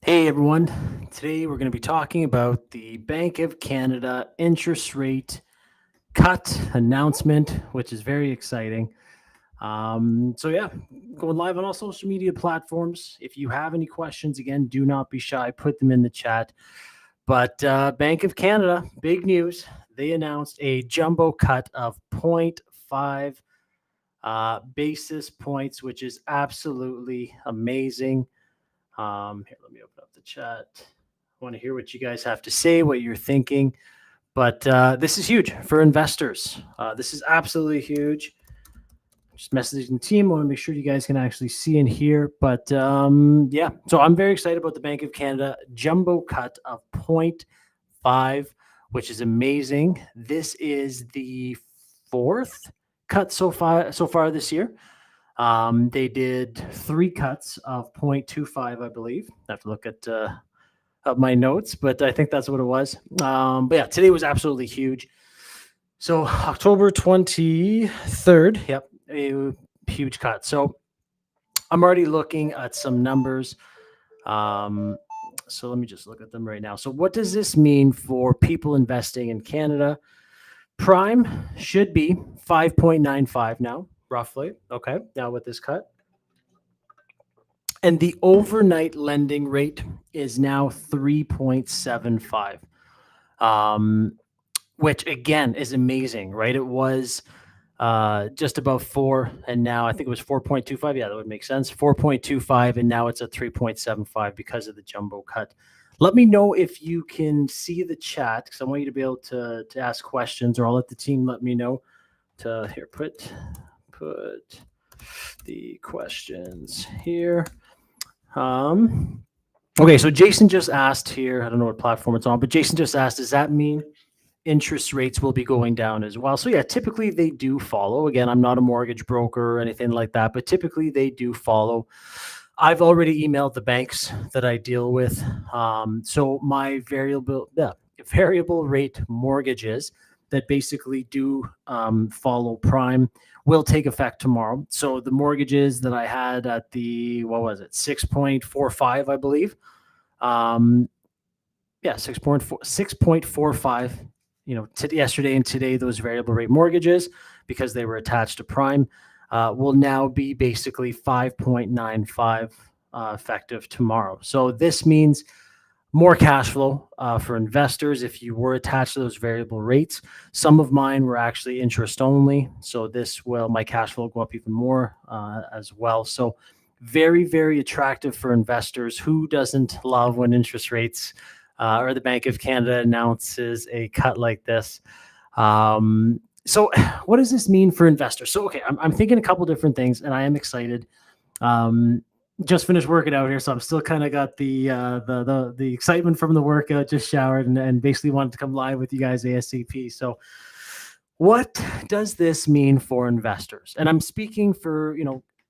Hey everyone, today we're going to be talking about the Bank of Canada interest rate cut announcement, which is very exciting. So, going live on all social media platforms. If you have any questions, again, do not be shy, put them in the chat. But Bank of Canada, big news. They announced a jumbo cut of zero point 0.5 basis points, which is absolutely amazing. Here, let me open up the chat. I want to hear what you guys have to say, what you're thinking. But this is huge for investors. This is absolutely huge. Just messaging the team. I want to make sure you guys can actually see and hear. But so I'm very excited about the Bank of Canada jumbo cut of 0.5, which is amazing. This is the fourth cut so far this year. They did three cuts of 0.25, I believe. I have to look at my notes, but I think that's what it was. But yeah, today was absolutely huge. So October 23rd, yep, a huge cut. So I'm already looking at some numbers. So let me just look at them right now. So what does this mean for people investing in Canada? Prime should be 5.95 now, roughly. Okay, now with this cut. And the overnight lending rate is now 3.75, which again is amazing, right? It was just above 4, and now I think it was 4.25. Yeah, that would make sense. 4.25, and now it's at 3.75 because of the jumbo cut. Let me know if you can see the chat, because I want you to be able to ask questions, or I'll let the team let me know. To here, put the questions here. Okay, so Jason just asked here, I don't know what platform it's on, but Jason just asked, does that mean interest rates will be going down as well? So yeah, typically they do follow. Again, I'm not a mortgage broker or anything like that, but typically they do follow. I've already emailed the banks that I deal with. So my variable rate mortgages that basically do follow prime will take effect tomorrow. So the mortgages that I had at the, what was it, 6.45, I believe. 6.45. Yesterday and today, those variable rate mortgages, because they were attached to prime, will now be basically 5.95 effective tomorrow. So this means more cash flow for investors if you were attached to those variable rates. Some of mine were actually interest only, so my cash flow go up even more as well. So very, very attractive for investors. Who doesn't love when interest rates or the Bank of Canada announces a cut like this? So what does this mean for investors? So, okay, I'm thinking a couple different things, and I am excited. Just finished working out here, so I'm still kind of got the excitement from the workout. Just showered and basically wanted to come live with you guys ASAP. So, what does this mean for investors? And I'm speaking for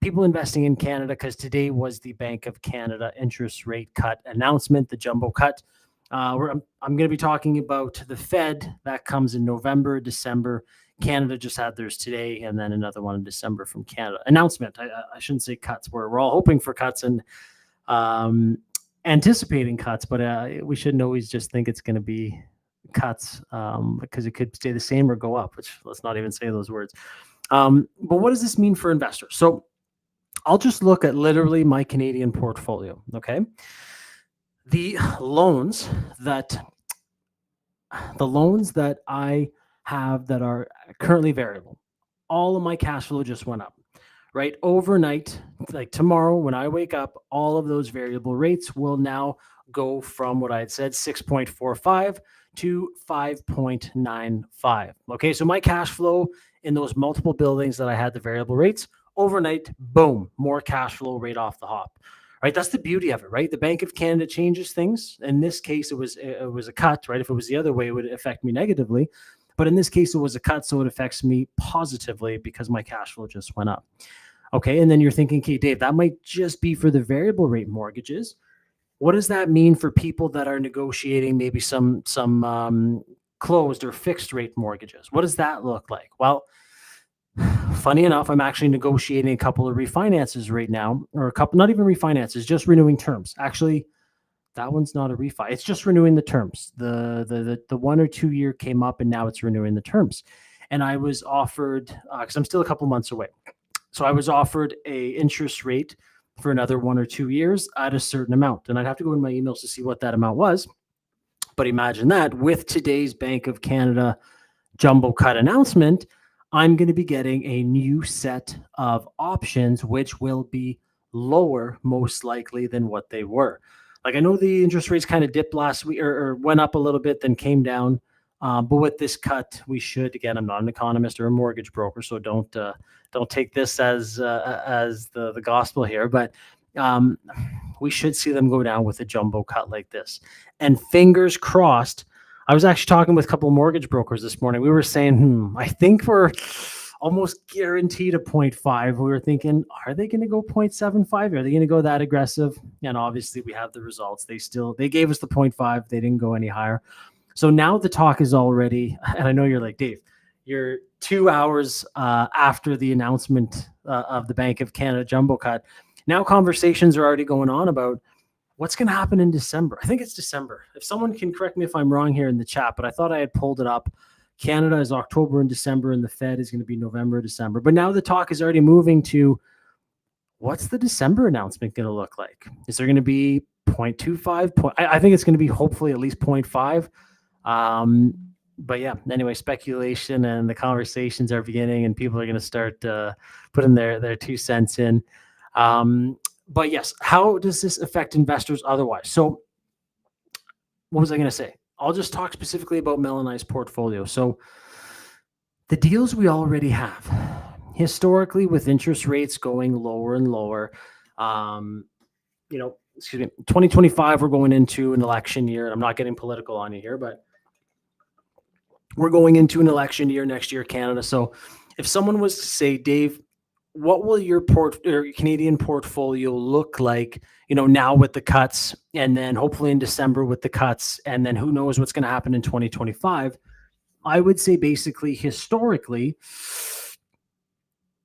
people investing in Canada, because today was the Bank of Canada interest rate cut announcement, the jumbo cut. I'm going to be talking about the Fed that comes in November, December. Canada just had theirs today, and then another one in December from Canada. Announcement. I shouldn't say cuts. We're all hoping for cuts and anticipating cuts, but we shouldn't always just think it's going to be cuts, because it could stay the same or go up, which let's not even say those words. But what does this mean for investors? So I'll just look at literally my Canadian portfolio, okay? The loans that I have that are currently variable, all of my cash flow just went up, right? Overnight, like tomorrow when I wake up, all of those variable rates will now go from what I had said, 6.45 to 5.95. Okay, so my cash flow in those multiple buildings that I had the variable rates, overnight, boom, more cash flow right off the hop. Right, that's the beauty of it, right? The Bank of Canada changes things. In this case, it was a cut, right? If it was the other way, it would affect me negatively. But in this case, it was a cut, so it affects me positively because my cash flow just went up. Okay, and then you're thinking, okay, Dave, that might just be for the variable rate mortgages. What does that mean for people that are negotiating maybe some closed or fixed rate mortgages? What does that look like? Well, funny enough, I'm actually negotiating a couple of refinances right now, or a couple, not even refinances, just renewing terms. Actually, That one's not a refi. It's just renewing the terms. The 1 or 2 year came up, and now it's renewing the terms. And I was offered, because I'm still a couple months away. So I was offered a interest rate for another 1 or 2 years at a certain amount. And I'd have to go in my emails to see what that amount was. But imagine that with today's Bank of Canada jumbo cut announcement, I'm going to be getting a new set of options, which will be lower, most likely, than what they were. Like, I know the interest rates kind of dipped last week, or went up a little bit, then came down. But with this cut, we should, again, I'm not an economist or a mortgage broker, so don't take this as the gospel here, but we should see them go down with a jumbo cut like this. And fingers crossed. I was actually talking with a couple of mortgage brokers this morning. We were saying, I think we're almost guaranteed a 0.5. We were thinking, are they going to go 0.75? Are they going to go that aggressive? And obviously we have the results. They gave us the 0.5. They didn't go any higher. So now the talk is already, and I know you're like, Dave, you're 2 hours after the announcement of the Bank of Canada jumbo cut. Now conversations are already going on about what's going to happen in December. I think it's December. If someone can correct me if I'm wrong here in the chat, but I thought I had pulled it up. Canada is October and December, and the Fed is going to be November, December. But now the talk is already moving to, what's the December announcement going to look like? Is there going to be 0.25? I think it's going to be hopefully at least 0.5. But yeah, anyway, speculation and the conversations are beginning, and people are going to start putting their 2 cents in. But yes, how does this affect investors otherwise? So what was I going to say? I'll just talk specifically about Mel and I's portfolio. So the deals we already have, historically, with interest rates going lower and lower, 2025, we're going into an election year. I'm not getting political on you here, but we're going into an election year next year, Canada. So if someone was to say, Dave, what will your Canadian portfolio look like, now with the cuts, and then hopefully in December with the cuts, and then who knows what's going to happen in 2025? I would say basically historically,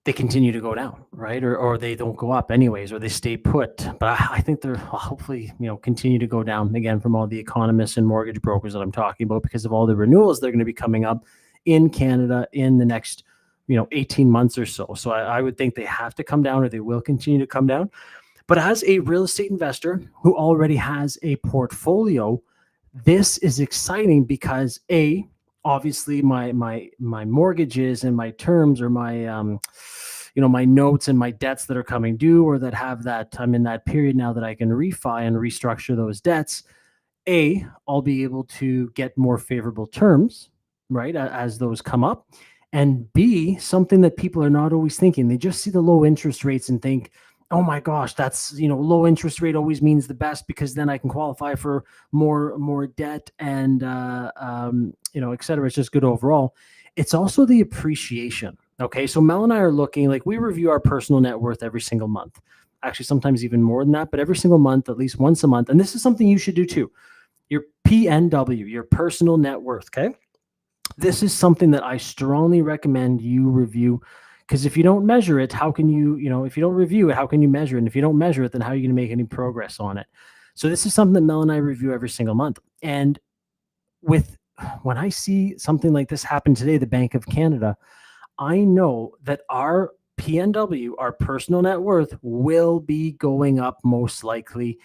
they continue to go down, right? Or they don't go up anyways, or they stay put. But I think they're hopefully, continue to go down again from all the economists and mortgage brokers that I'm talking about, because of all the renewals they're going to be coming up in Canada in the next 18 months or so. So I would think they have to come down, or they will continue to come down. But as a real estate investor who already has a portfolio, this is exciting because obviously my mortgages and my terms, or my my notes and my debts that are coming due, or that have that, I'm in that period now that I can refi and restructure those debts. I'll be able to get more favorable terms, right, as those come up. And B, something that people are not always thinking. They just see the low interest rates and think, oh my gosh, that's, low interest rate always means the best, because then I can qualify for more debt and, et cetera. It's just good overall. It's also the appreciation. Okay. So Mel and I are looking, like, we review our personal net worth every single month, actually sometimes even more than that, but every single month, at least once a month. And this is something you should do too. Your PNW, your personal net worth. Okay. This is something that I strongly recommend you review, because if you don't measure it, how can you, if you don't review it, how can you measure it? And if you don't measure it, then how are you going to make any progress on it? So this is something that Mel and I review every single month. And when I see something like this happen today, the Bank of Canada, I know that our PNW, our personal net worth, will be going up most likely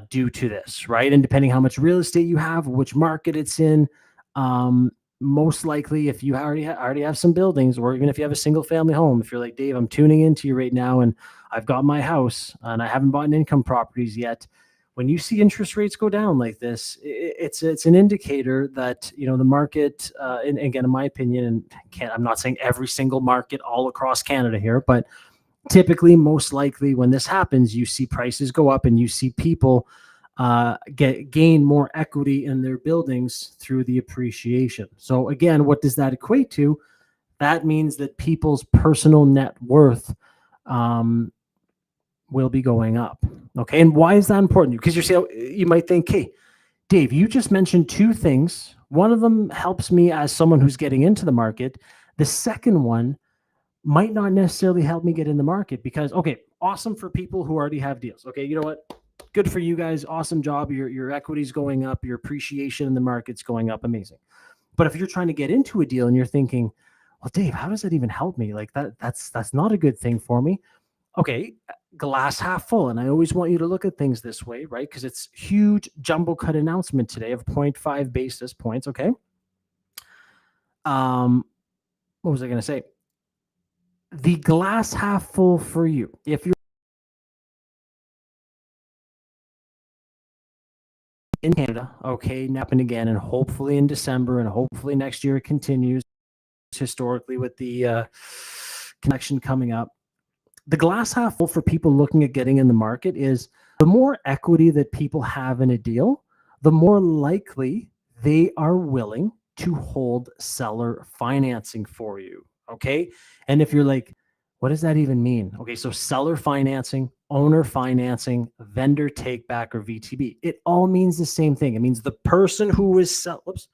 due to this, right? And depending how much real estate you have, which market it's in, most likely, if you already have some buildings, or even if you have a single family home, if you're like, Dave, I'm tuning into you right now and I've got my house and I haven't bought income properties yet. When you see interest rates go down like this, it's an indicator that, the market, and again, in my opinion, and I'm not saying every single market all across Canada here, but typically, most likely when this happens, you see prices go up and you see people gain more equity in their buildings through the appreciation. So again, what does that equate to? That means that people's personal net worth will be going up. Okay. And why is that important? Because you might think, hey, Dave, you just mentioned 2 things. One of them helps me as someone who's getting into the market. The second one might not necessarily help me get in the market, because, okay, awesome for people who already have deals. Okay. You know what? Good for you guys. Awesome job. Your equity's going up. Your appreciation in the market's going up. Amazing. But if you're trying to get into a deal and you're thinking, well, Dave, how does that even help me? Like that's not a good thing for me. Okay, glass half full. And I always want you to look at things this way, right? Because it's huge jumbo cut announcement today of 0.5 basis points. Okay. What was I going to say? The glass half full for you. If you're in Canada, okay, napping again, and hopefully in December, and hopefully next year it continues historically with the connection coming up. The glass half full for people looking at getting in the market is the more equity that people have in a deal, the more likely they are willing to hold seller financing for you. Okay. And if you're like, what does that even mean? Okay. So seller financing, owner financing, vendor take back, or VTB, it all means the same thing. It means the person who is, whoops,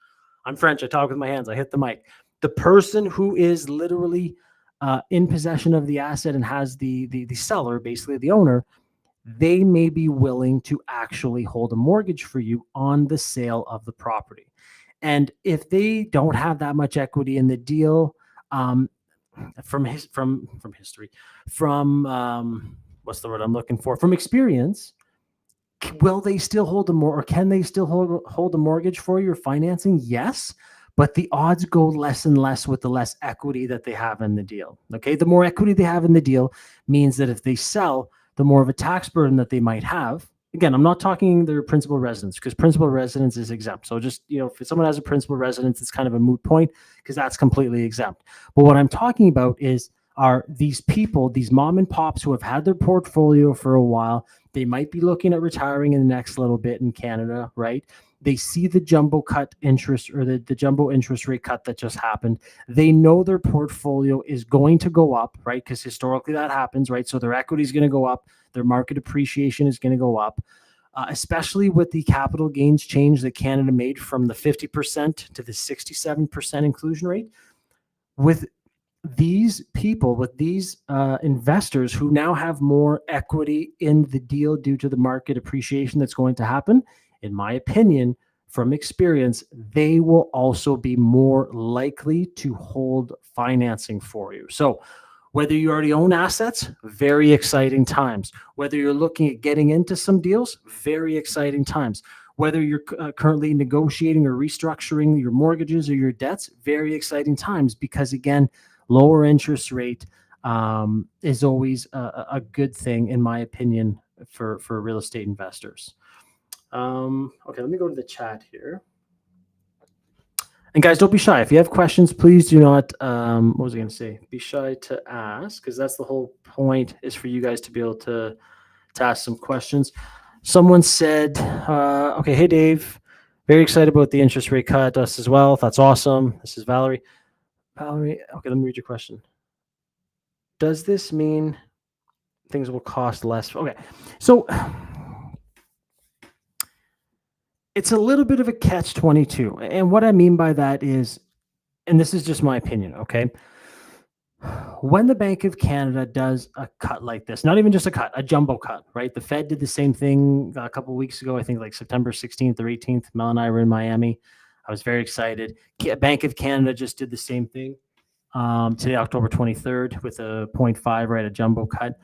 I'm French. I talk with my hands. I hit the mic. The person who is literally in possession of the asset and has the seller, basically the owner, they may be willing to actually hold a mortgage for you on the sale of the property. And if they don't have that much equity in the deal, from history, what's the word I'm looking for? From experience, will they still hold or can they still hold a mortgage for your financing? Yes, but the odds go less and less with the less equity that they have in the deal. Okay, the more equity they have in the deal means that if they sell, the more of a tax burden that they might have. Again, I'm not talking their principal residence, because principal residence is exempt. So just, if someone has a principal residence, it's kind of a moot point because that's completely exempt. But what I'm talking about are these people, these mom and pops who have had their portfolio for a while. They might be looking at retiring in the next little bit in Canada, right? They see the jumbo cut interest, or the jumbo interest rate cut that just happened. They know their portfolio is going to go up, right? Because historically that happens, right? So their equity is going to go up. Their market appreciation is going to go up, especially with the capital gains change that Canada made from the 50% to the 67% inclusion rate. With these people, with these investors who now have more equity in the deal due to the market appreciation that's going to happen, in my opinion, from experience, they will also be more likely to hold financing for you. So whether you already own assets, very exciting times. Whether you're looking at getting into some deals, very exciting times. Whether you're currently negotiating or restructuring your mortgages or your debts, very exciting times, because again, lower interest rate is always a good thing, in my opinion, for real estate investors. Okay, let me go to the chat here. And guys, don't be shy. If you have questions, please do not, what was I going to say? Be shy to ask, because that's the whole point, is for you guys to be able to ask some questions. Someone said, okay, hey, Dave, very excited about the interest rate cut. Us as well. That's awesome. This is Valerie. Valerie, okay, let me read your question. Does this mean things will cost less? Okay, so it's a little bit of a catch-22. And what I mean by that is, and this is just my opinion, okay? When the Bank of Canada does a cut like this, not even just a cut, a jumbo cut, right? The Fed did the same thing a couple of weeks ago, I think like September 16th or 18th. Mel and I were in Miami. I was very excited. Bank of Canada just did the same thing today, October 23rd, with a 0.5, right, a jumbo cut.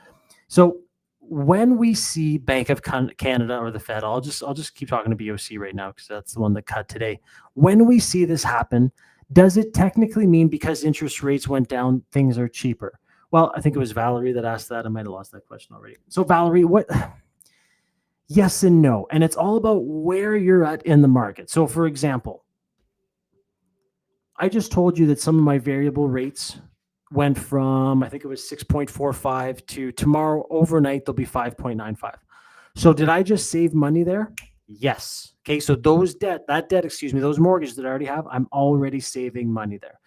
So when we see Bank of Canada or the Fed, I'll just keep talking to BOC right now because that's the one that cut today. When we see this happen, does it technically mean because interest rates went down, things are cheaper? Well, I think it was Valerie that asked that. I might have lost that question already. So Valerie, what? Yes and no. And it's all about where you're at in the market. So for example, I just told you that some of my variable rates went from, I think it was 6.45 to tomorrow overnight, they'll be 5.95. So did I just save money there? Yes. Okay. So those mortgages that I already have, I'm already saving money there.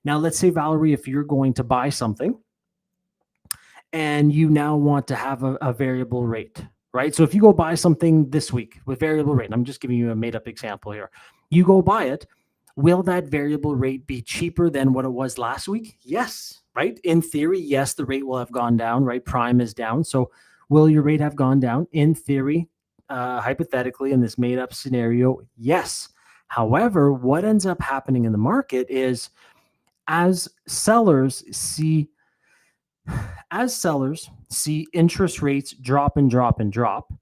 Now, let's say, Valerie, if you're going to buy something and you now want to have a variable rate, right? So if you go buy something this week with variable rate, and I'm just giving you a made up example here, you go buy it. Will that variable rate be cheaper than what it was last week? Yes, right? In theory, yes, the rate will have gone down, right? Prime is down. So will your rate have gone down? In theory, hypothetically in this made up scenario, yes. However, what ends up happening in the market is as sellers see interest rates drop and drop and drop,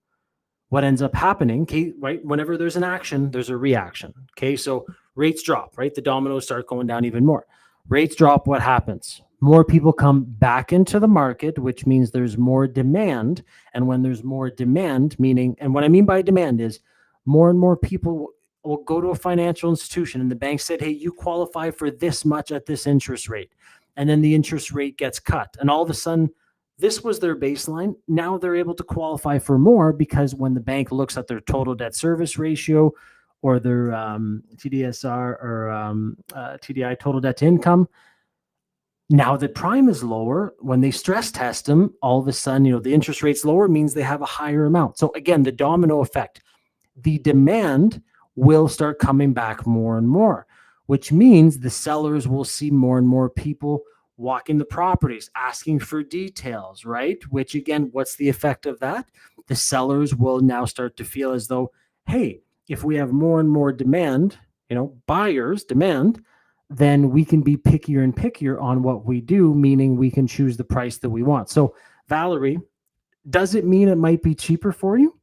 what ends up happening, okay, right? Whenever there's an action, there's a reaction. Okay, so rates drop, right? The dominoes start going down even more. Rates drop, what happens? More people come back into the market, which means there's more demand. And when there's more demand, meaning, and what I mean by demand is more and more people will go to a financial institution and the bank said, hey, you qualify for this much at this interest rate. And then the interest rate gets cut. And all of a sudden, this was their baseline. Now they're able to qualify for more because when the bank looks at their total debt service ratio or their TDSR or TDI, total debt to income, now that prime is lower, when they stress test them, all of a sudden, the interest rate's lower means they have a higher amount. So again, the domino effect, the demand will start coming back more and more, which means the sellers will see more and more people walking the properties, asking for details, right? Which again, what's the effect of that? The sellers will now start to feel as though, hey, if we have more and more demand, buyers demand, then we can be pickier and pickier on what we do, meaning we can choose the price that we want. So, Valerie, does it mean it might be cheaper for you?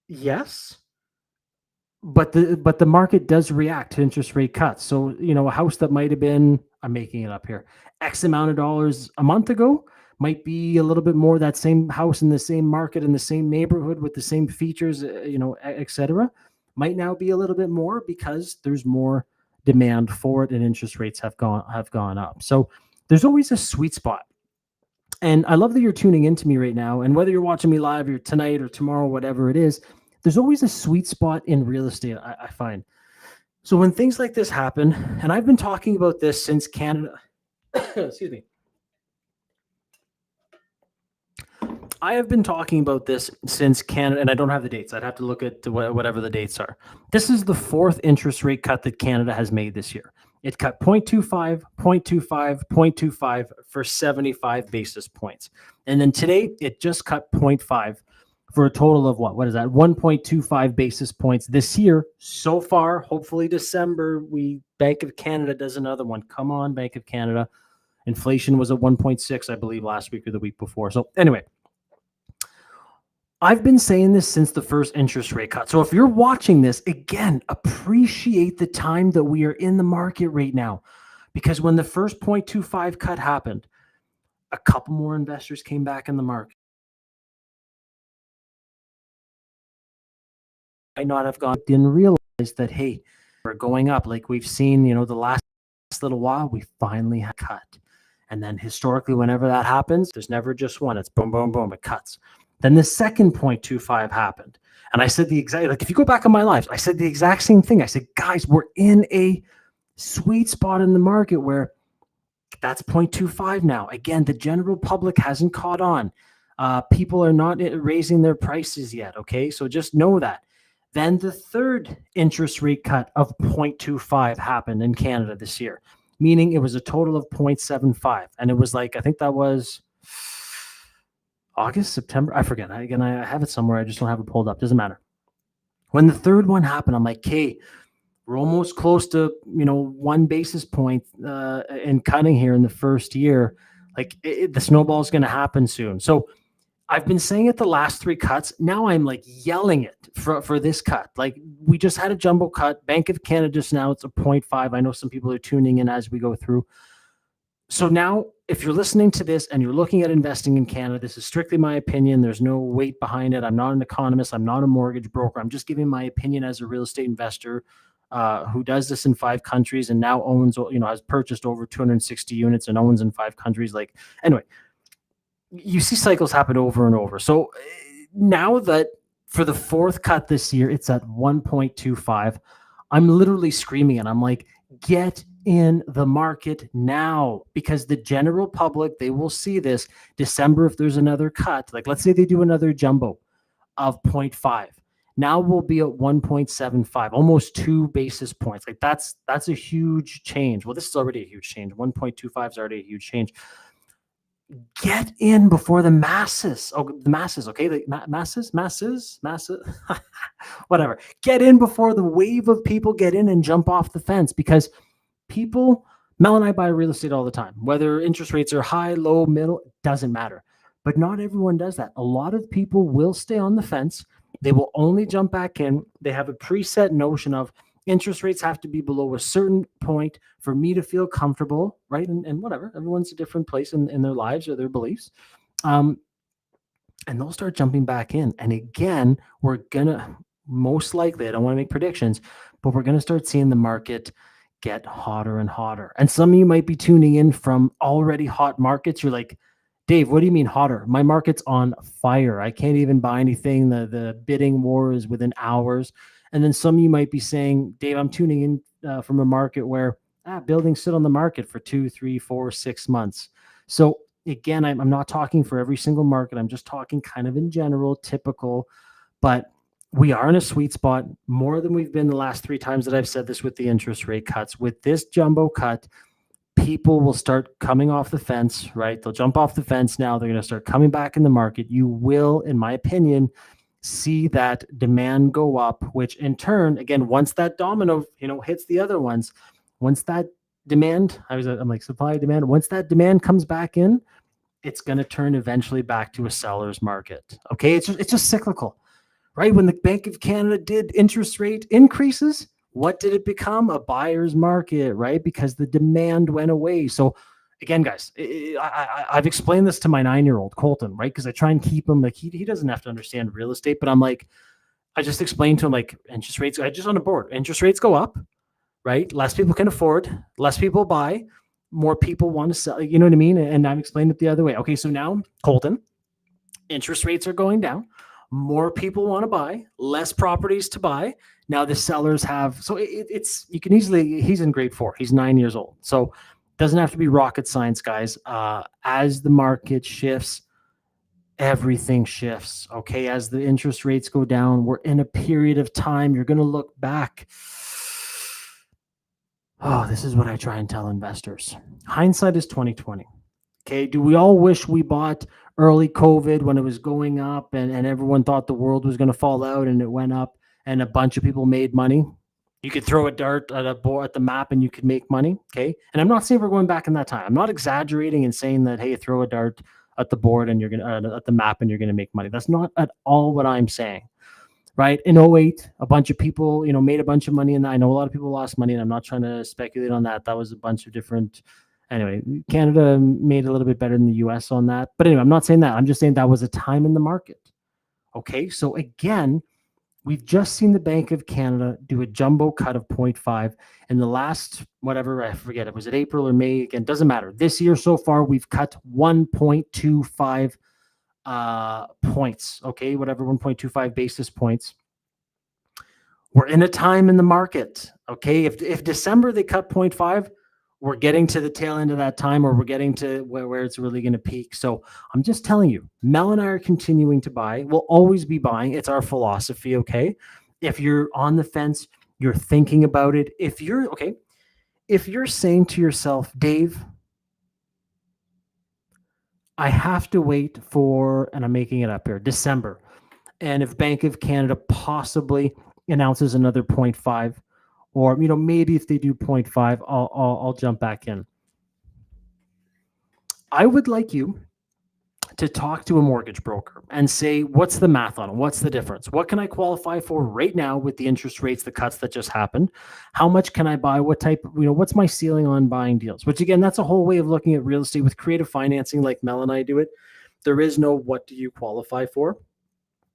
Yes. But the market does react to interest rate cuts. So, a house that might have been, I'm making it up here, X amount of dollars a month ago might be a little bit more. That same house in the same market, in the same neighborhood with the same features, et cetera, might now be a little bit more because there's more demand for it and interest rates have gone up. So there's always a sweet spot. And I love that you're tuning into me right now. And whether you're watching me live or tonight or tomorrow, whatever it is, there's always a sweet spot in real estate, I find. So when things like this happen, and I've been talking about this since Canada, excuse me. I have been talking about this since Canada, and I don't have the dates. I'd have to look at whatever the dates are. This is the fourth interest rate cut that Canada has made this year. It cut 0.25, 0.25, 0.25 for 75 basis points. And then today, it just cut 0.5 for a total of what is that? 1.25 basis points this year so far. Hopefully December, Bank of Canada does another one. Come on, Bank of Canada. Inflation was at 1.6, I believe, last week or the week before. So anyway, I've been saying this since the first interest rate cut. So if you're watching this, again, appreciate the time that we are in the market right now. Because when the first 0.25 cut happened, a couple more investors came back in the market. Might not have didn't realize that, hey, we're going up. Like we've seen, the last little while, we finally had cut. And then historically, whenever that happens, there's never just one. It's boom, boom, boom, it cuts. Then the second 0.25 happened. And I said if you go back in my life, I said the exact same thing. I said, guys, we're in a sweet spot in the market where that's 0.25 now. Again, the general public hasn't caught on. People are not raising their prices yet. Okay. So just know that. Then the third interest rate cut of 0.25 happened in Canada this year, meaning it was a total of 0.75. And it was I think that was August, September. I forget. I have it somewhere. I just don't have it pulled up. Doesn't matter. When the third one happened, I'm like, hey, we're almost close to, 1 basis point in cutting here in the first year. The snowball is going to happen soon. So I've been saying it the last three cuts. Now I'm yelling it for this cut. We just had a jumbo cut. Bank of Canada just now, it's a 0.5. I know some people are tuning in as we go through. So now if you're listening to this and you're looking at investing in Canada, this is strictly my opinion. There's no weight behind it. I'm not an economist. I'm not a mortgage broker. I'm just giving my opinion as a real estate investor who does this in 5 countries and now owns, has purchased over 260 units and owns in 5 countries. Anyway, you see cycles happen over and over. So now that for the fourth cut this year, it's at 1.25, I'm literally screaming it. I'm like, get in the market now, because the general public, they will see this December if there's another cut. Let's say they do another jumbo of 0.5. Now we'll be at 1.75, almost 2 basis points. That's a huge change. Well, this is already a huge change. 1.25 is already a huge change. Get in before the masses. Oh, the masses, okay? The masses, whatever. Get in before the wave of people get in and jump off the fence, because people, Mel and I buy real estate all the time, whether interest rates are high, low, middle, doesn't matter. But not everyone does that. A lot of people will stay on the fence. They will only jump back in. They have a preset notion of interest rates have to be below a certain point for me to feel comfortable, right? And whatever, everyone's a different place in their lives or their beliefs. Um, and they'll start jumping back in. And again, we're going to most likely, I don't want to make predictions, but we're going to start seeing the market get hotter and hotter. And some of you might be tuning in from already hot markets. You're like, Dave, what do you mean hotter? My market's on fire. I can't even buy anything. The bidding war is within hours. And then some of you might be saying, Dave, I'm tuning in from a market where buildings sit on the market for 2, 3, 4, 6 months. So again, I'm not talking for every single market. I'm just talking kind of in general, typical, but we are in a sweet spot more than we've been the last 3 times that I've said this with the interest rate cuts. With this jumbo cut, people will start coming off the fence, right? They'll jump off the fence now. They're going to start coming back in the market. You will, in my opinion, see that demand go up, which in turn, again, once that domino, hits the other ones, once that demand, I'm like supply demand, once that demand comes back in, it's going to turn eventually back to a seller's market. Okay. It's just cyclical, right? When the Bank of Canada did interest rate increases, what did it become? A buyer's market, right? Because the demand went away. So again, guys, I've explained this to my 9-year-old Colton, right? Because I try and keep him like he doesn't have to understand real estate, but I'm like, I just explained to him like interest rates. I just on a board, interest rates go up, right? Less people can afford, less people buy, more people want to sell. You know what I mean? And I've explained it the other way. Okay, so now Colton, interest rates are going down. More people want to buy, less properties to buy. Now the sellers have, so it's, you can easily, he's in grade 4, he's 9 years old. So doesn't have to be rocket science, guys. As the market shifts, everything shifts. Okay. As the interest rates go down, we're in a period of time. You're going to look back. Oh, this is what I try and tell investors. Hindsight is 2020. Okay. Do we all wish we bought early COVID when it was going up and everyone thought the world was going to fall out and it went up and a bunch of people made money? You could throw a dart at a board at the map and you could make money. Okay. And I'm not saying we're going back in that time. I'm not exaggerating and saying that, hey, throw a dart at the board and you're going to, at the map and you're going to make money. That's not at all what I'm saying. Right. In 08, a bunch of people, made a bunch of money. And I know a lot of people lost money and I'm not trying to speculate on that. That was a bunch of different, anyway, Canada made a little bit better than the US on that. But anyway, I'm not saying that. I'm just saying that was a time in the market. Okay. So again, we've just seen the Bank of Canada do a jumbo cut of 0.5 in the last, whatever, I forget, was it April or May? Again, doesn't matter. This year so far, we've cut 1.25 points. Okay. Whatever, 1.25 basis points. We're in a time in the market. Okay. If December they cut 0.5, we're getting to the tail end of that time, or we're getting to where it's really going to peak. So I'm just telling you, Mel and I are continuing to buy. We'll always be buying. It's our philosophy. Okay. If you're on the fence, you're thinking about it. If you're saying to yourself, Dave, I have to wait for, and I'm making it up here, December. And if Bank of Canada possibly announces another 0.5, or maybe if they do 0.5, I'll jump back in. I would like you to talk to a mortgage broker and say, what's the math on it? What's the difference? What can I qualify for right now with the interest rates, the cuts that just happened? How much can I buy? What type, what's my ceiling on buying deals? Which again, that's a whole way of looking at real estate with creative financing like Mel and I do it. There is no what do you qualify for?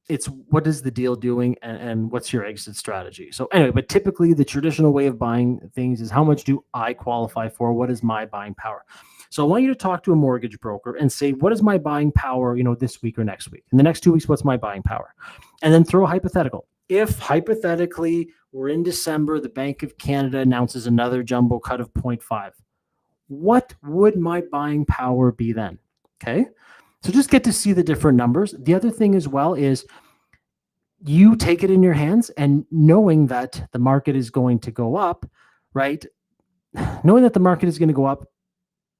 It's what is the deal doing and what's your exit strategy. So anyway, but typically the traditional way of buying things is how much do I qualify for? What is my buying power? So I want you to talk to a mortgage broker and say, what is my buying power, this week or next week? In the next 2 weeks, what's my buying power? And then throw a hypothetical. If hypothetically we're in December, the Bank of Canada announces another jumbo cut of 0.5, what would my buying power be then? Okay. So just get to see the different numbers. The other thing as well is you take it in your hands and knowing that the market is going to go up, right? Knowing that the market is going to go up,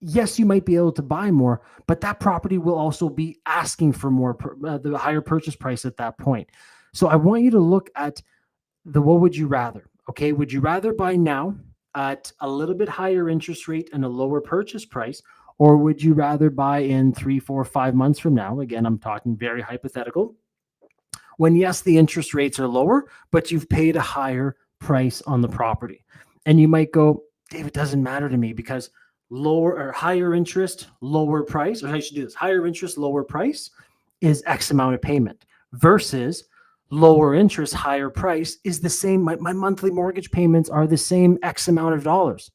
yes, you might be able to buy more, but that property will also be asking for more, the higher purchase price at that point. So I want you to look at what would you rather? Okay. Would you rather buy now at a little bit higher interest rate and a lower purchase price? Or would you rather buy in 3, 4, 5 months from now? Again, I'm talking very hypothetical. When yes, the interest rates are lower, but you've paid a higher price on the property. And you might go, Dave, it doesn't matter to me because lower or higher interest, lower price, or I should do this, higher interest, lower price is X amount of payment versus lower interest, higher price is the same. My monthly mortgage payments are the same X amount of dollars.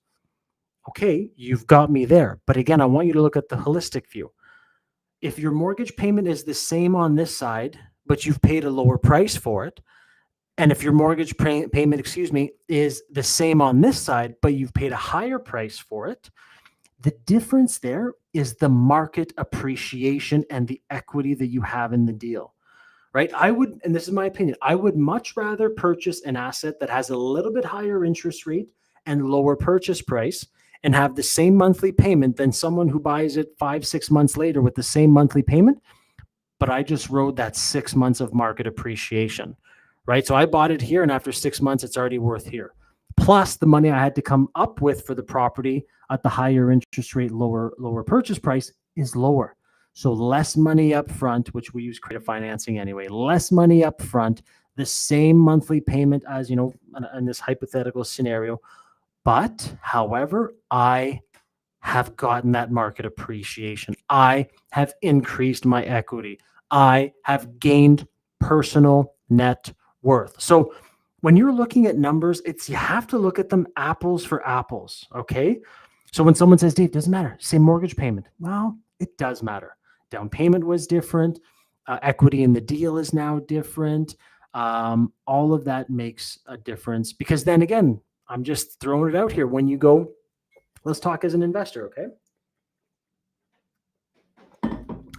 Okay, you've got me there. But again, I want you to look at the holistic view. If your mortgage payment is the same on this side, but you've paid a lower price for it, and if your mortgage payment, is the same on this side, but you've paid a higher price for it, the difference there is the market appreciation and the equity that you have in the deal, right? I would, and this is my opinion, I would much rather purchase an asset that has a little bit higher interest rate and lower purchase price and have the same monthly payment than someone who buys it 5, 6 months later with the same monthly payment, but I just rode that 6 months of market appreciation, right? So I bought it here, and after 6 months, it's already worth here. Plus the money I had to come up with for the property at the higher interest rate, lower purchase price is lower. So less money up front, which we use creative financing anyway, less money up front, the same monthly payment as, in this hypothetical scenario. But however, I have gotten that market appreciation. I have increased my equity. I have gained personal net worth. So when you're looking at numbers, you have to look at them apples for apples. Okay. So when someone says, Dave, doesn't matter, same mortgage payment. Well, it does matter. Down payment was different. Equity in the deal is now different. All of that makes a difference because then again, I'm just throwing it out here. When you go, let's talk as an investor, okay?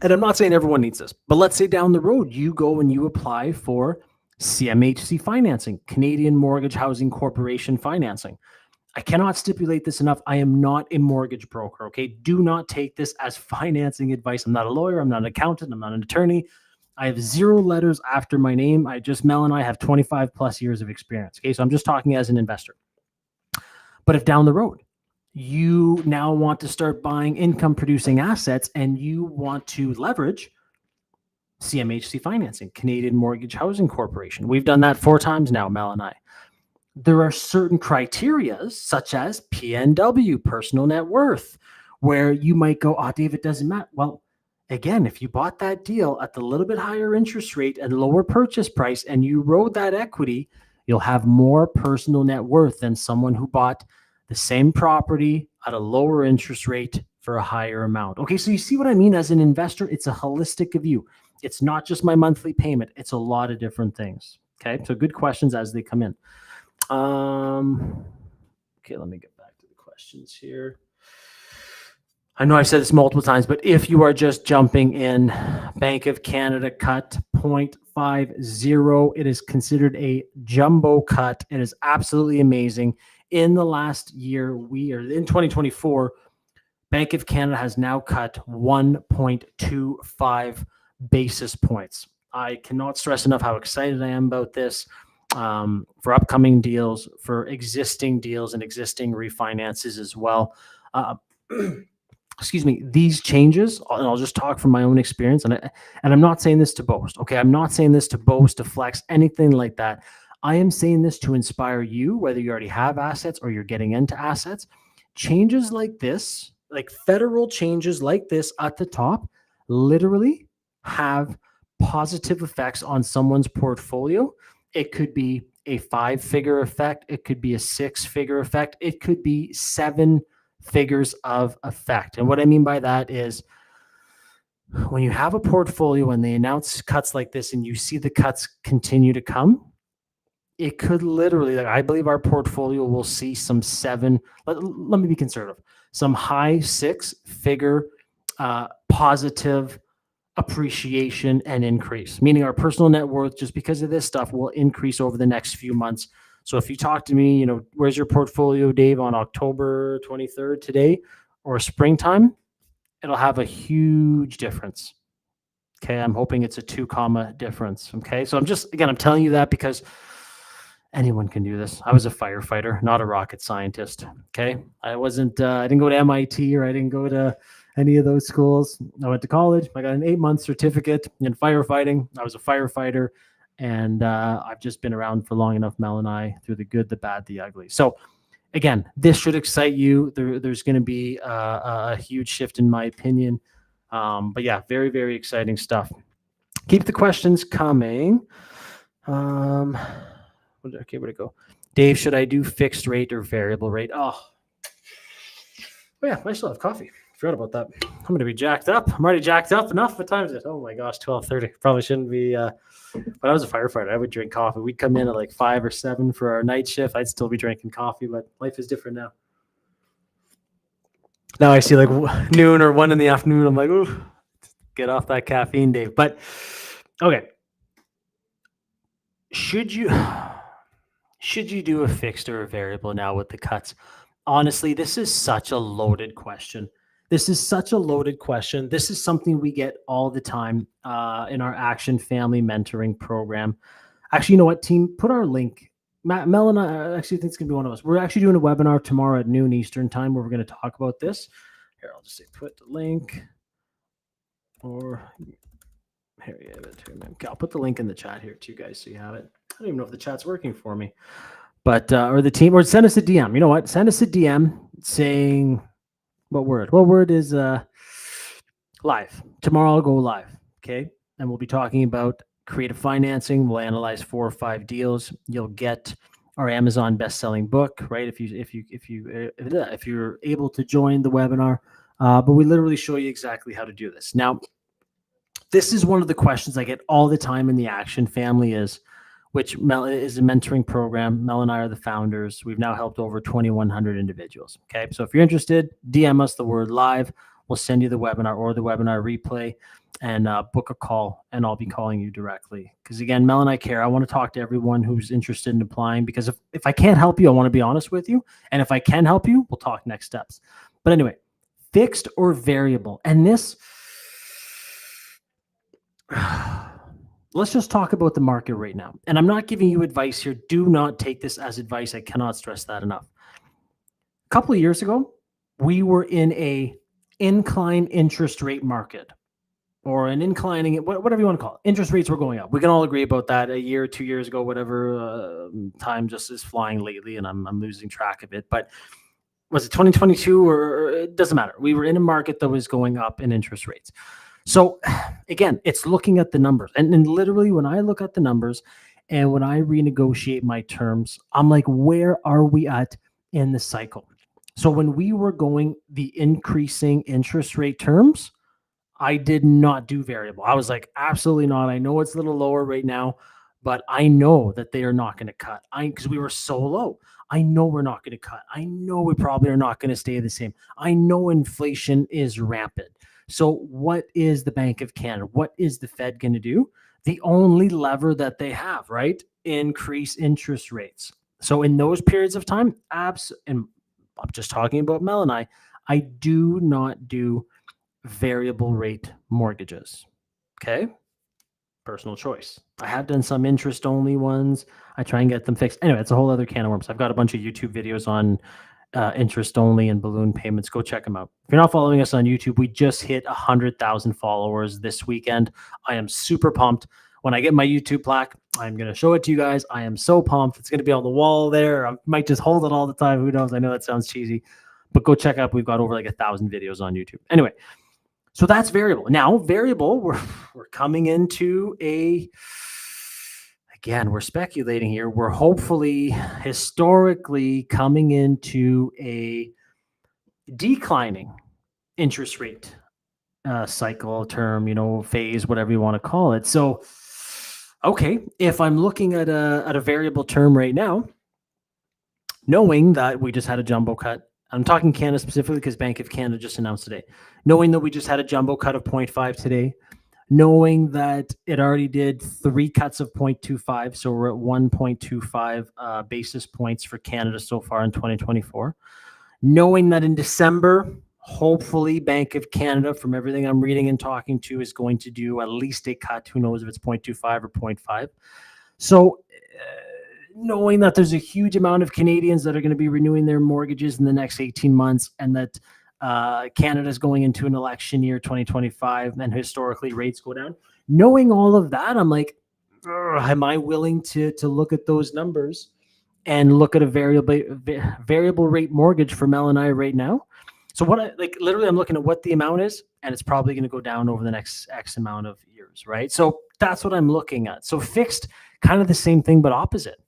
And I'm not saying everyone needs this, but let's say down the road, you go and you apply for CMHC financing, Canadian Mortgage Housing Corporation financing. I cannot stipulate this enough. I am not a mortgage broker, okay? Do not take this as financing advice. I'm not a lawyer. I'm not an accountant. I'm not an attorney. I have 0 letters after my name. Mel and I have 25 plus years of experience, okay? So I'm just talking as an investor. But if down the road, you now want to start buying income producing assets and you want to leverage CMHC financing, Canadian Mortgage Housing Corporation. We've done that 4 times now, Mel and I. There are certain criteria such as PNW, personal net worth, where you might go, oh, Dave, it doesn't matter. Well, again, if you bought that deal at the little bit higher interest rate and lower purchase price and you rode that equity, you'll have more personal net worth than someone who bought the same property at a lower interest rate for a higher amount. Okay, so you see what I mean? As an investor, it's a holistic view. It's not just my monthly payment. It's a lot of different things. Okay, so good questions as they come in. Okay, let me get back to the questions here. I know I've said this multiple times, but if you are just jumping in, Bank of Canada cut 0.50. It is considered a jumbo cut. It is absolutely amazing. In the last year, we are in 2024, Bank of Canada has now cut 1.25 basis points. I cannot stress enough how excited I am about this. For upcoming deals, for existing deals and existing refinances as well. Excuse me, these changes, and I'll just talk from my own experience, and I'm not saying this to boast, okay? I'm not saying this to boast, to flex, anything like that. I am saying this to inspire you, whether you already have assets or you're getting into assets. Changes like this, like federal changes like this at the top, literally have positive effects on someone's portfolio. It could be a 5-figure effect. It could be a 6-figure effect. It could be 7 figures of effect. And what I mean by that is when you have a portfolio and they announce cuts like this and you see the cuts continue to come, it could literally, I believe our portfolio will see some 7, let me be conservative, some high 6-figure positive appreciation and increase, meaning our personal net worth, just because of this stuff, will increase over the next few months. So if you talk to me, where's your portfolio, Dave, on October 23rd today? or springtime, it'll have a huge difference. Okay. I'm hoping it's a 2 comma difference. Okay. So I'm telling you that because anyone can do this. I was a firefighter, not a rocket scientist. Okay. I didn't go to MIT or I didn't go to any of those schools. I went to college. I got an 8-month certificate in firefighting. I was a firefighter. And I've just been around for long enough, Mel and I, through the good, the bad, the ugly. So again, this should excite you. There's going to be a huge shift in my opinion. But yeah, very, very exciting stuff. Keep the questions coming. Okay, where'd it go? Dave, should I do fixed rate or variable rate? Oh yeah, I still have coffee. Forgot about that. I'm going to be jacked up. I'm already jacked up enough. What time is it? Oh my gosh, 12:30. Probably shouldn't be. When I was a firefighter, I would drink coffee. We'd come in at like 5 or 7 for our night shift. I'd still be drinking coffee, but life is different now. Now I see like noon or 1 in the afternoon. I'm like, ooh, get off that caffeine, Dave. But okay, should you do a fixed or a variable now with the cuts? Honestly, this is such a loaded question. This is something we get all the time in our Action Family Mentoring Program. Actually, you know what, team? Put our link. Mel and I actually think it's going to be one of us. We're actually doing a webinar tomorrow at noon Eastern time where we're going to talk about this. Here, I'll just say put the link. Or here you have it. Okay, I'll put the link in the chat here too, guys, so you have it. I don't even know if the chat's working for me. But or the team, or send us a DM. You know what? Send us a DM saying what word? What word is live? Tomorrow I'll go live. Okay. And we'll be talking about creative financing. We'll analyze 4 or 5 deals. You'll get our Amazon best-selling book, right? If you're able to join the webinar. But we literally show you exactly how to do this. Now, this is one of the questions I get all the time in the Action Family which Mel is a mentoring program. Mel and I are the founders. We've now helped over 2,100 individuals. Okay. So if you're interested, DM us the word live. We'll send you the webinar or the webinar replay and book a call, and I'll be calling you directly. Because again, Mel and I care. I want to talk to everyone who's interested in applying, because if I can't help you, I want to be honest with you. And if I can help you, we'll talk next steps. But anyway, fixed or variable. And this, let's just talk about the market right now. And I'm not giving you advice here. Do not take this as advice. I cannot stress that enough. A couple of years ago, we were in a incline interest rate market, or an inclining, whatever you want to call it. Interest rates were going up. We can all agree about that. A year, 2 years ago, whatever, time just is flying lately, and I'm losing track of it. But was it 2022 or it doesn't matter. We were in a market that was going up in interest rates. So again, it's looking at the numbers. And literally when I look at the numbers and when I renegotiate my terms, I'm like, where are we at in the cycle? So when we were going the increasing interest rate terms, I did not do variable. I was like, absolutely not. I know it's a little lower right now, but I know that they are not going to cut. Because we were so low. I know we're not going to cut. I know we probably are not going to stay the same. I know inflation is rampant. So what is the Bank of Canada? What is the Fed going to do? The only lever that they have, right? Increase interest rates. So in those periods of time, and I'm just talking about Mel and I do not do variable rate mortgages. Okay. Personal choice. I have done some interest only ones. I try and get them fixed. Anyway, it's a whole other can of worms. I've got a bunch of YouTube videos on interest only and balloon payments. Go check them out. If you're not following us on YouTube, we just hit 100,000 followers this weekend. I am super pumped. When I get my YouTube plaque, I'm going to show it to you guys. I am so pumped. It's going to be on the wall there. I might just hold it all the time. Who knows? I know that sounds cheesy, but go check out. We've got over like 1,000 videos on YouTube. Anyway, so that's variable. Now, variable, we're coming into again, we're speculating here. We're hopefully historically coming into a declining interest rate cycle, term, phase, whatever you want to call it. So, okay, if I'm looking at a variable term right now, knowing that we just had a jumbo cut, I'm talking Canada specifically because Bank of Canada just announced today, knowing that we just had a jumbo cut of 0.5 today, knowing that it already did 3 cuts of 0.25, so we're at 1.25 basis points for Canada so far in 2024, knowing that in December, Hopefully, Bank of Canada, from everything I'm reading and talking to, is going to do at least a cut. Who knows if it's 0.25 or 0.5. So, knowing that there's a huge amount of Canadians that are going to be renewing their mortgages in the next 18 months, and that Canada is going into an election year, 2025, and historically rates go down. Knowing all of that, I'm like, am I willing to look at those numbers and look at a variable rate mortgage for Mel and I right now? So what literally I'm looking at what the amount is, and it's probably going to go down over the next X amount of years, right? So that's what I'm looking at. So fixed, kind of the same thing, but opposite.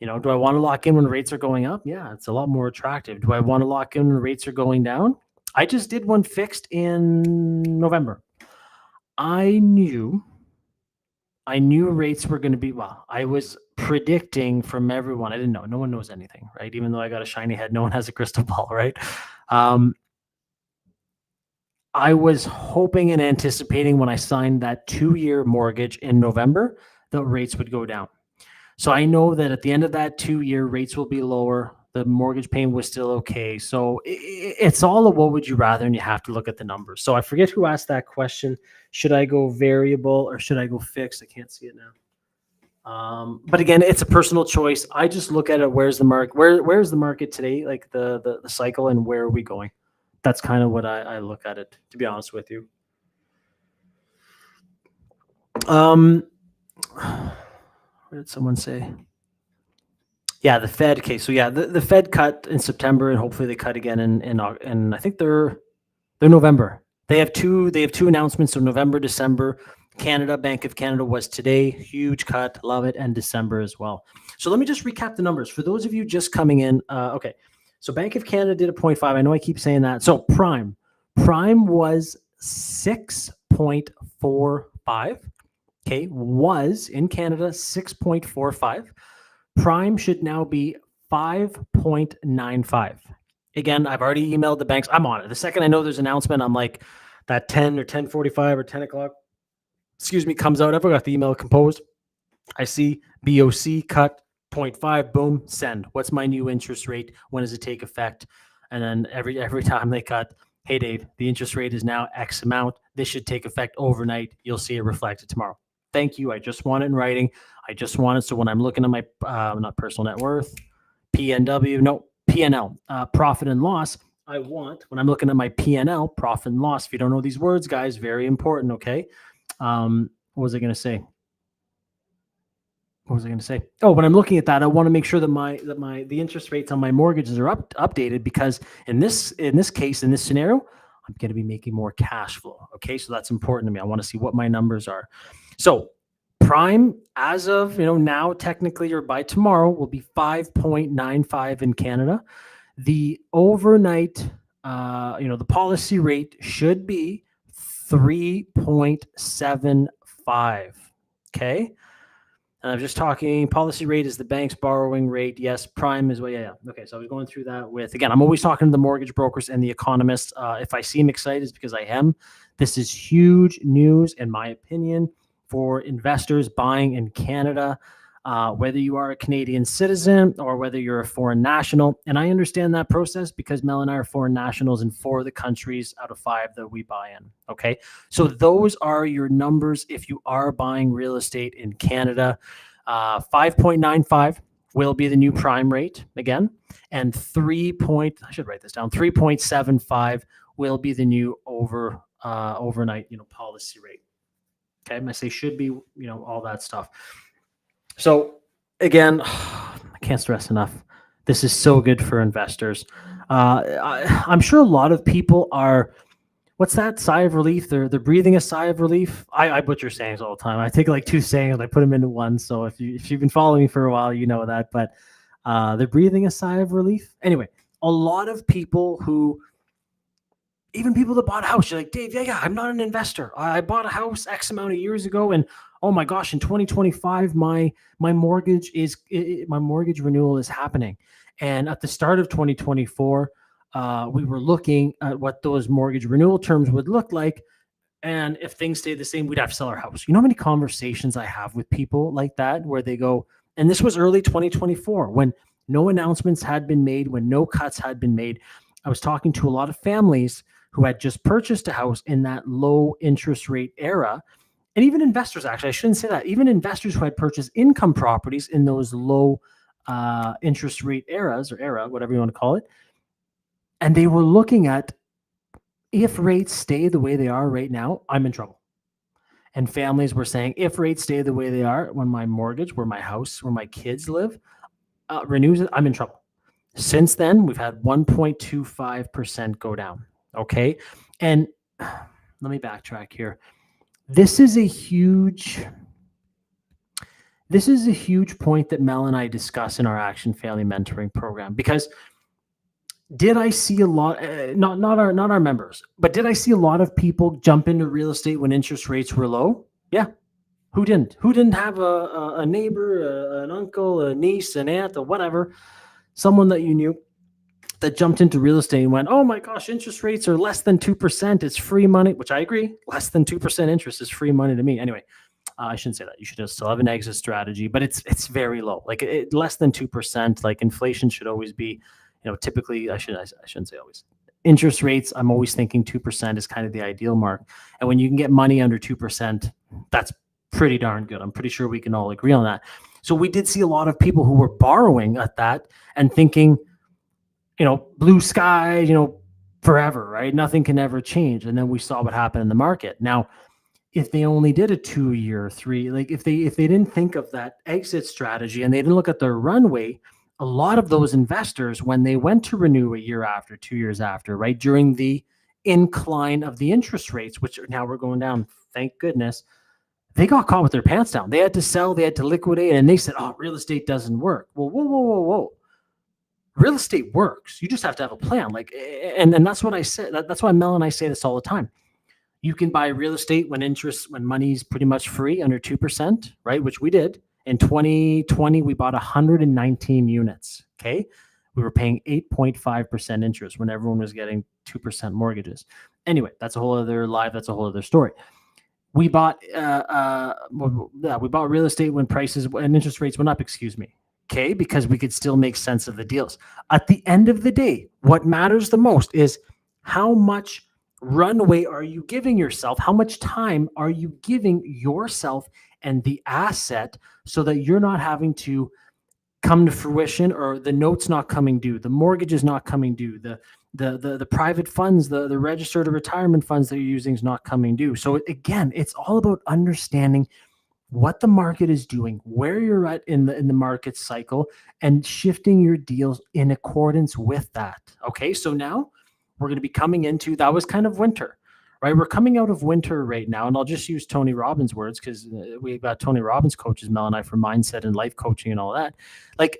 Do I want to lock in when rates are going up? Yeah, it's a lot more attractive. Do I want to lock in when rates are going down? I just did one fixed in November. I knew rates were going to be, I was predicting from everyone. I didn't know. No one knows anything, right? Even though I got a shiny head, no one has a crystal ball, right? I was hoping and anticipating when I signed that 2-year mortgage in November that rates would go down. So I know that at the end of that 2-year, rates will be lower. The mortgage payment was still okay. So it's all a what would you rather, and you have to look at the numbers. So I forget who asked that question. Should I go variable or should I go fixed? I can't see it now. But again, it's a personal choice. I just look at it. Where's the market? Where's the market today? Like the cycle, and where are we going? That's kind of what I look at it, to be honest with you. What did someone say? Yeah, the Fed. Okay, so yeah, the Fed cut in September, and hopefully they cut again in I think they're November. They have two announcements. So November, December. Canada, Bank of Canada was today. Huge cut. Love it. And December as well. So let me just recap the numbers for those of you just coming in. Okay, so Bank of Canada did a 0.5. I know I keep saying that. So Prime was 6.45. Okay, was in Canada 6.45. Prime should now be 5.95. Again, I've already emailed the banks. I'm on it. The second I know there's an announcement, I'm like, that 10 or 10:45 or 10 o'clock, comes out. I've got the email composed. I see BOC cut 0.5, boom, send. What's my new interest rate? When does it take effect? And then every time they cut, hey, Dave, the interest rate is now X amount. This should take effect overnight. You'll see it reflected tomorrow. Thank you. I just want it in writing. I just want it. So when I'm looking at my, not personal net worth, PNL, profit and loss, I want, when I'm looking at my PNL, profit and loss, if you don't know these words, guys, very important. Okay. What was I going to say? Oh, when I'm looking at that, I want to make sure that the interest rates on my mortgages are updated, because in this case, in this scenario, I'm going to be making more cash flow. Okay. So that's important to me. I want to see what my numbers are. So Prime, as of now, technically, or by tomorrow, will be 5.95 in Canada. The overnight, the policy rate should be 3.75. Okay. And I'm just talking policy rate is the bank's borrowing rate. Yes, Prime is yeah. Okay, so I was going through that with, again, I'm always talking to the mortgage brokers and the economists. If I seem excited, it's because I am. This is huge news, in my opinion, for investors buying in Canada, whether you are a Canadian citizen or whether you're a foreign national. And I understand that process because Mel and I are foreign nationals in 4 of the countries out of 5 that we buy in. Okay. So those are your numbers if you are buying real estate in Canada. 5.95 will be the new prime rate again. And I should write this down, 3.75 will be the new overnight, policy rate. Okay. I say should be, all that stuff. So again, I can't stress enough. This is so good for investors. I'm sure a lot of people are, what's that sigh of relief? They're breathing a sigh of relief. I butcher sayings all the time. I take like 2 sayings and I put them into one. So if you've been following me for a while, you know that, but they're breathing a sigh of relief. Anyway, a lot of people even people that bought a house, you're like, Dave, yeah, I'm not an investor. I bought a house X amount of years ago, and oh my gosh, in 2025, my mortgage renewal is happening. And at the start of 2024, we were looking at what those mortgage renewal terms would look like. And if things stay the same, we'd have to sell our house. You know how many conversations I have with people like that, where they go, and this was early 2024, when no announcements had been made, when no cuts had been made. I was talking to a lot of families who had just purchased a house in that low interest rate era. And even investors, actually, I shouldn't say that. Even investors who had purchased income properties in those low interest rate eras or era, whatever you want to call it. And they were looking at, if rates stay the way they are right now, I'm in trouble. And families were saying, if rates stay the way they are, when my mortgage, where my house, where my kids live, renews it, I'm in trouble. Since then, we've had 1.25% go down. Okay. And let me backtrack here. This is a huge point that Mel and I discuss in our Action Family Mentoring program, because did I see a lot, not our members, but did I see a lot of people jump into real estate when interest rates were low? Yeah. Who didn't? Who didn't have a neighbor, an uncle, a niece, an aunt, or whatever, someone that you knew that jumped into real estate and went, oh my gosh, interest rates are less than 2%. It's free money, which I agree. Less than 2% interest is free money to me. Anyway, I shouldn't say that. You should still have an exit strategy, but it's very low. Like less than 2%. Like inflation should always be, typically I shouldn't say always. Interest rates, I'm always thinking 2% is kind of the ideal mark. And when you can get money under 2%, that's pretty darn good. I'm pretty sure we can all agree on that. So we did see a lot of people who were borrowing at that and thinking, blue sky, forever, right? Nothing can ever change. And then we saw what happened in the market. Now, if they only did a 2 year, 3, like if they didn't think of that exit strategy and they didn't look at their runway, a lot of those investors, when they went to renew a year after, 2 years after, right, during the incline of the interest rates, which now we're going down, thank goodness, they got caught with their pants down. They had to sell, they had to liquidate, and they said, oh, real estate doesn't work. Well, whoa. Real estate works. You just have to have a plan. And that's what I said. That's why Mel and I say this all the time. You can buy real estate when money's pretty much free, under 2%, right? Which we did. In 2020, we bought 119 units. Okay. We were paying 8.5% interest when everyone was getting 2% mortgages. Anyway, that's a whole other story. We bought real estate when prices and interest rates went up, okay, because we could still make sense of the deals. At the end of the day, what matters the most is how much runway are you giving yourself? How much time are you giving yourself and the asset so that you're not having to come to fruition, or the note's not coming due, the mortgage is not coming due, the private funds, the registered retirement funds that you're using is not coming due. So again, it's all about understanding what the market is doing, where you're at in the market cycle, and shifting your deals in accordance with that. Okay, so now we're going to be coming into, that was kind of winter, right? We're coming out of winter right now, and I'll just use Tony Robbins' words because we've got Tony Robbins coaches, Mel and I, for mindset and life coaching and all that. Like,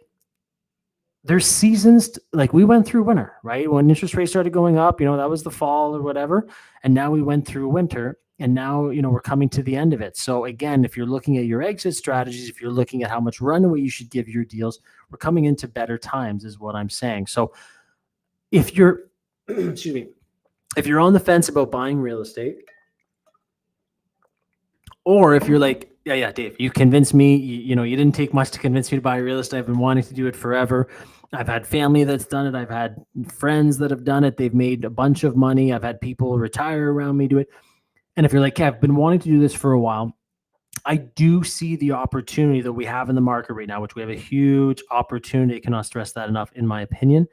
there's seasons, like we went through winter, right? When interest rates started going up, that was the fall or whatever. And now we went through winter, and now, we're coming to the end of it. So again, if you're looking at your exit strategies, if you're looking at how much runway you should give your deals, we're coming into better times is what I'm saying. So if you're, excuse me, if you're on the fence about buying real estate, or if you're like, yeah, Dave, you convinced me, you didn't take much to convince me to buy real estate. I've been wanting to do it forever. I've had family that's done it. I've had friends that have done it. They've made a bunch of money. I've had people retire around me do it. And if you're like, I've been wanting to do this for a while, I do see the opportunity that we have in the market right now, which we have a huge opportunity. I cannot stress that enough, in my opinion.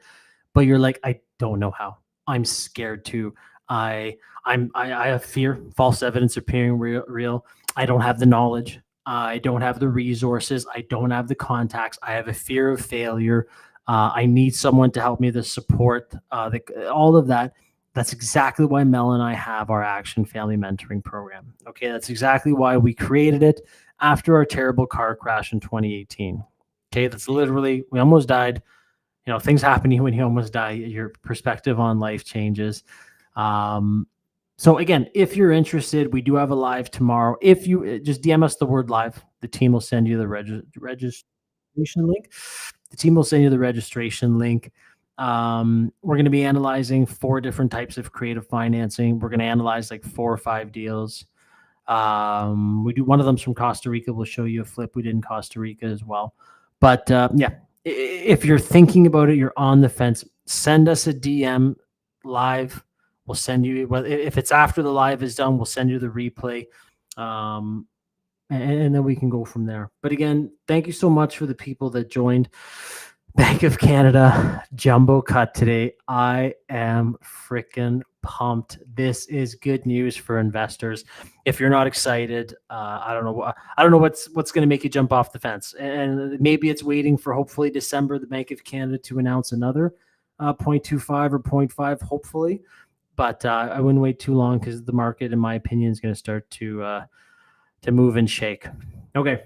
But you're like, I don't know how. I'm scared too. I have fear, false evidence appearing real. I don't have the knowledge. I don't have the resources. I don't have the contacts. I have a fear of failure. I need someone to help me, the support, all of that. That's exactly why Mel and I have our Action Family Mentoring program. Okay, that's exactly why we created it after our terrible car crash in 2018. Okay, that's literally, we almost died. Things happen to you when you almost die. Your perspective on life changes. So again, if you're interested, we do have a live tomorrow. If you just DM us the word live, the team will send you the registration link. The team will send you the registration link. We're going to be analyzing 4 different types of creative financing. We're going to analyze like 4 or 5 deals. We do, one of them's from Costa Rica. We'll show you a flip we did in Costa Rica as well. But yeah, if you're thinking about it, you're on the fence, send us a DM. live, we'll send you, well, if it's after the live is done, we'll send you the replay. And then we can go from there. But again, thank you so much for the people that joined Bank of Canada jumbo cut today. I am freaking pumped. This is good news for investors. If you're not excited, I don't know what's going to make you jump off the fence. And maybe it's waiting for hopefully December, the Bank of Canada to announce another 0.25 or 0.5, hopefully. But I wouldn't wait too long because the market, in my opinion, is going to start to move and shake. Okay.